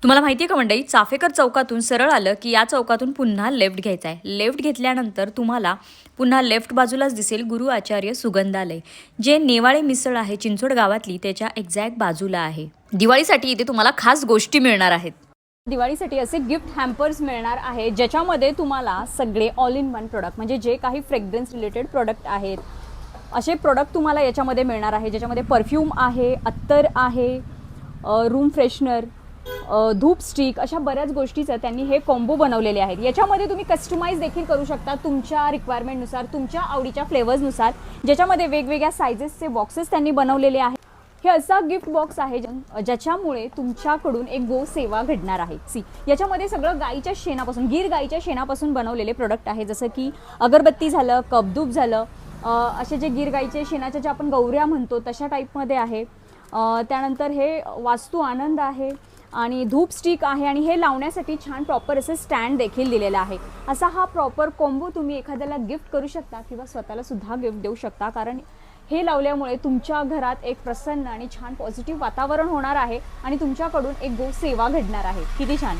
तुम्हाला माहिती आहे का मंडळी, चाफेकर चौकातून सरळ आलं की या चौकातून पुन्हा लेफ्ट घ्यायचा आहे. लेफ्ट घेतल्यानंतर तुम्हाला पुन्हा लेफ्ट बाजूलाच दिसेल गुरु आचार्य सुगंधालय, जे नेवाळे मिसळ आहे चिंचोड गावातली त्याच्या एक्झॅक्ट बाजूला आहे. दिवाळीसाठी इथे तुम्हाला खास गोष्टी मिळणार आहेत. दिवाळीसाठी असे गिफ्ट हॅम्पर्स मिळणार आहे, ज्याच्यामध्ये तुम्हाला सगळे ऑल इन वन प्रोडक्ट म्हणजे जे काही फ्रेग्रन्स रिलेटेड प्रोडक्ट आहेत असे प्रोडक्ट तुम्हाला याच्यामध्ये मिळणार आहे. ज्याच्यामध्ये परफ्यूम आहे, अत्तर आहे, रूम फ्रेशनर, धूप स्टिक, अशा बऱ्याच गोष्टीचं त्यांनी हे कॉम्बो बनवलेले आहेत. याच्यामध्ये तुम्ही कस्टमाइज देखील करू शकता तुमच्या रिक्वायरमेंटनुसार, तुमच्या आवडीच्या फ्लेवर्सनुसार, ज्याच्यामध्ये वेगवेगळ्या सायझेसचे बॉक्सेस त्यांनी बनवलेले आहेत. हे असा गिफ्ट बॉक्स आहे ज्याच्यामुळे तुमच्याकडून एक गो सेवा घडणार आहे. याच्यामध्ये सगळं गाईच्या शेणापासून, गीर गाईच्या शेणापासून बनवलेले प्रोडक्ट आहे, जसं की अगरबत्ती झालं, कपधूप झालं, असे जे गीर गाईचे शेणाच्या ज्या आपण गौऱ्या म्हणतो तशा टाईपमध्ये आहे. त्यानंतर हे वास्तू आनंद आहे आणि धूप स्टिक आहे आणि हे लावण्यासाठी छान प्रॉपर असं स्टँड देखील दिलेलं आहे. असा हा प्रॉपर कॉम्बो तुम्ही एखाद्याला गिफ्ट करू शकता किंवा स्वतःला सुद्धा गिफ्ट देऊ शकता, कारण हे लावल्यामुळे तुमच्या घरात एक प्रसन्न आणि छान पॉझिटिव्ह वातावरण होणार आहे आणि तुमच्याकडून एक गो सेवा घडणार आहे. किती छान.